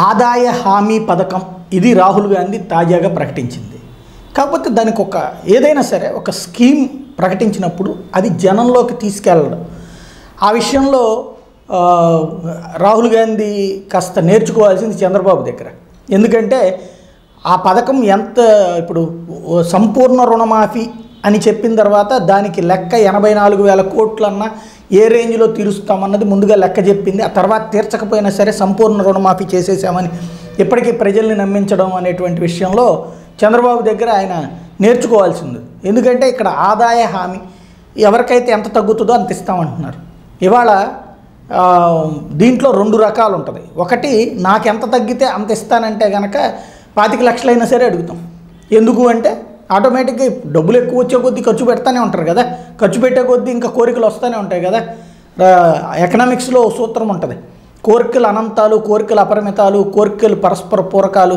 ఆదాయ హామీ పథకం ఇది రాహుల్ గాంధీ తాజాగా ప్రకటించింది. కాకపోతే దానికి ఏదైనా సరే ఒక స్కీమ్ ప్రకటించినప్పుడు అది జనంలోకి తీసుకెళ్ళడం, ఆ విషయంలో రాహుల్ గాంధీ కాస్త నేర్చుకోవాల్సింది చంద్రబాబు దగ్గర. ఎందుకంటే ఆ పథకం ఇప్పుడు సంపూర్ణ రుణమాఫీ అని చెప్పిన తర్వాత దానికి లెక్క 84,000 కోట్లన్నా ఏ రేంజ్లో తీరుస్తామన్నది ముందుగా లెక్క చెప్పింది. ఆ తర్వాత తీర్చకపోయినా సరే సంపూర్ణ రుణమాఫీ చేసేసామని ఇప్పటికీ ప్రజల్ని నమ్మించడం అనేటువంటి విషయంలో చంద్రబాబు దగ్గర ఆయన నేర్చుకోవాల్సింది. ఎందుకంటే ఇక్కడ ఆదాయ హామీ ఎవరికైతే ఎంత తగ్గుతుందో అంత ఇస్తామంటున్నారు. ఇవాళ దీంట్లో 2 రకాలు ఉంటుంది. ఒకటి, నాకెంత తగ్గితే అంత ఇస్తానంటే కనుక 25 లక్షలైనా సరే అడుగుతాం. ఎందుకు అంటే ఆటోమేటిక్గా డబ్బులు ఎక్కువ వచ్చే కొద్దీ ఖర్చు పెడతానే ఉంటారు కదా, ఖర్చు పెట్టే కొద్దీ ఇంకా కోరికలు వస్తూనే ఉంటాయి కదా. ఎకనామిక్స్లో సూత్రం ఉంటుంది, కోరికలు అనంతాలు, కోరికలు అపరిమితాలు, కోరికలు పరస్పర పూరకాలు,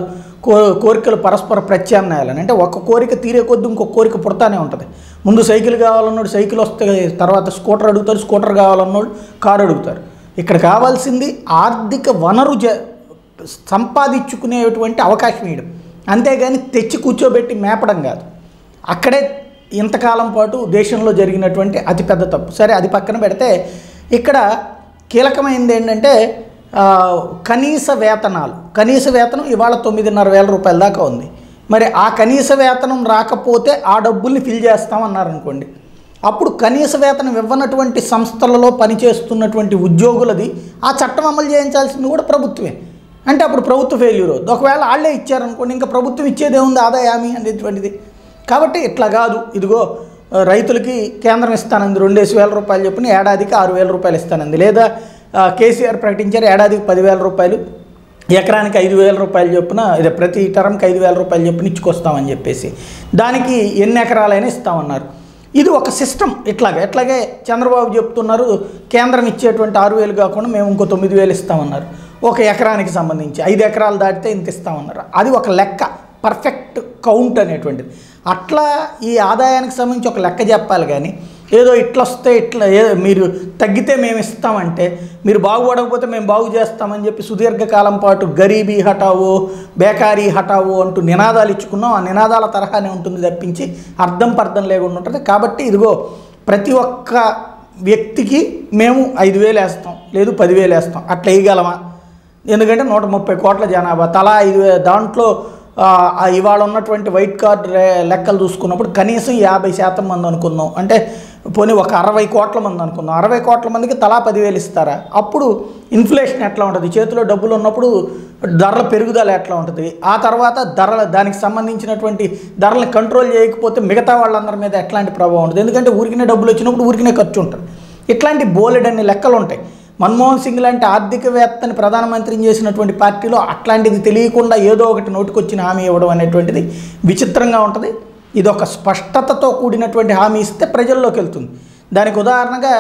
కోరికలు పరస్పర ప్రత్యామ్నాయాలని. అంటే ఒక కోరిక తీరే కొద్దీ ఇంకొక కోరిక పుడతానే ఉంటుంది. ముందు సైకిల్ కావాలన్నాడు, సైకిల్ వస్తే తర్వాత స్కూటర్ అడుగుతారు, స్కూటర్ కావాలన్నాడు కారు అడుగుతారు. ఇక్కడ కావాల్సింది ఆర్థిక వనరు సంపాదించుకునేటువంటి అవకాశం ఇవ్వడం, అంతేగాని తెచ్చి కూర్చోబెట్టి మేపడం కాదు. అక్కడే ఇంతకాలం పాటు దేశంలో జరిగినటువంటి అతిపెద్ద తప్పు. సరే, అది పక్కన పెడితే ఇక్కడ కీలకమైనది ఏంటంటే కనీస వేతనాలు. కనీస వేతనం ఇవాళ 9,500 రూపాయల దాకా ఉంది. మరి ఆ కనీస వేతనం రాకపోతే ఆ డబ్బుల్ని ఫిల్ చేస్తామన్నారనుకోండి, అప్పుడు కనీస వేతనం ఇవ్వనటువంటి సంస్థలలో పనిచేస్తున్నటువంటి ఉద్యోగులది ఆ చట్టం అమలు చేయించాల్సింది కూడా ప్రభుత్వమే. అంటే అప్పుడు ప్రభుత్వ ఫెయిల్యూర్ అవుతుంది. ఒకవేళ వాళ్ళే ఇచ్చారనుకోండి, ఇంకా ప్రభుత్వం ఇచ్చేదేముంది ఆదాయ హామీ అనేటువంటిది. కాబట్టి ఇట్లా కాదు, ఇదిగో రైతులకి కేంద్రం ఇస్తానంది 2,000 రూపాయలు చొప్పున ఏడాదికి 6,000 రూపాయలు ఇస్తానంది. లేదా కేసీఆర్ ప్రకటించారు ఏడాదికి 10,000 రూపాయలు, ఎకరానికి 5,000 రూపాయలు చొప్పున, ఇదే ప్రతి టర్మ్కి 5,000 రూపాయలు చొప్పున ఇచ్చుకొస్తామని చెప్పేసి దానికి ఎన్ని ఎకరాలైనా ఇస్తామన్నారు. ఇది ఒక సిస్టమ్. ఎట్లాగే చంద్రబాబు చెప్తున్నారు కేంద్రం ఇచ్చేటువంటి 6,000 కాకుండా మేము ఇంకో 9,000 ఇస్తామన్నారు. ఒక ఎకరానికి సంబంధించి 5 ఎకరాలు దాటితే ఇంత ఇస్తామన్నారు. అది ఒక లెక్క, పర్ఫెక్ట్ కౌంట్ అనేటువంటిది. అట్లా ఈ ఆదాయానికి సంబంధించి ఒక లెక్క చెప్పాలి. కానీ ఏదో ఇట్లా వస్తే మీరు తగ్గితే మేము ఇస్తామంటే, మీరు బాగుపడకపోతే మేము బాగు చేస్తామని చెప్పి సుదీర్ఘకాలం పాటు గరీబీ హటావో, బేకారీ హటావో అంటూ నినాదాలు ఇచ్చుకున్నాం. ఆ నినాదాల తరహానే ఉంటుంది తప్పించి అర్థం పర్థం లేకుండా ఉంటుంది. కాబట్టి ఇదిగో ప్రతి ఒక్క వ్యక్తికి మేము 5,000 వేస్తాం, లేదు 10,000 వేస్తాం, అట్లా వేయగలమా? ఎందుకంటే 130 కోట్ల జనాభా, తలా 5,000. దాంట్లో ఇవాళ ఉన్నటువంటి వైట్ కార్డ్ లెక్కలు చూసుకున్నప్పుడు కనీసం 50% మంది అనుకుందాం. అంటే పోనీ ఒక 60 కోట్ల మంది అనుకుందాం. 60 కోట్ల మందికి తలా 10,000 ఇస్తారా? అప్పుడు ఇన్ఫ్లేషన్ ఎట్లా ఉంటుంది? చేతిలో డబ్బులు ఉన్నప్పుడు ధరల పెరుగుదల ఎట్లా ఉంటుంది? ఆ తర్వాత దానికి సంబంధించినటువంటి ధరలను కంట్రోల్ చేయకపోతే మిగతా వాళ్ళందరి మీద ఎట్లాంటి ప్రభావం ఉంటుంది? ఎందుకంటే ఊరికినే డబ్బులు వచ్చినప్పుడు ఊరికినే ఖర్చు ఉంటుంది. ఇట్లాంటి బోలెడన్ని లెక్కలు ఉంటాయి. మన్మోహన్ సింగ్ లాంటి ఆర్థికవేత్తని ప్రధానమంత్రిని చేసినటువంటి పార్టీలో అట్లాంటిది తెలియకుండా ఏదో ఒకటి నోటికొచ్చిన హామీ ఇవ్వడం అనేటువంటిది విచిత్రంగా ఉంటుంది. ఇది ఒక స్పష్టతతో కూడినటువంటి హామీ ఇస్తే ప్రజల్లోకి వెళ్తుంది. దానికి ఉదాహరణగా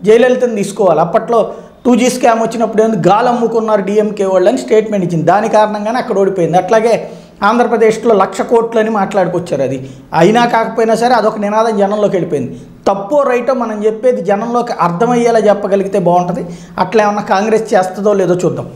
జయలలితని తీసుకోవాలి. అప్పట్లో 2G స్కామ్ వచ్చినప్పుడు ఏంది గాలి అమ్ముకున్నారు డిఎంకే వాళ్ళు అని స్టేట్మెంట్ ఇచ్చింది. దాని కారణంగానే అక్కడ ఓడిపోయింది. అట్లాగే ఆంధ్రప్రదేశ్లో 1,00,000 కోట్లు అని మాట్లాడుకొచ్చారు. అది అయినా కాకపోయినా సరే అదొక నినాదం జనంలోకి వెళ్ళిపోయింది. తప్పో రైటో మనం చెప్పేది జనంలోకి అర్థమయ్యేలా చెప్పగలిగితే బాగుంటుంది. అట్లా ఏమన్నా కాంగ్రెస్ చేస్తుందో లేదో చూద్దాం.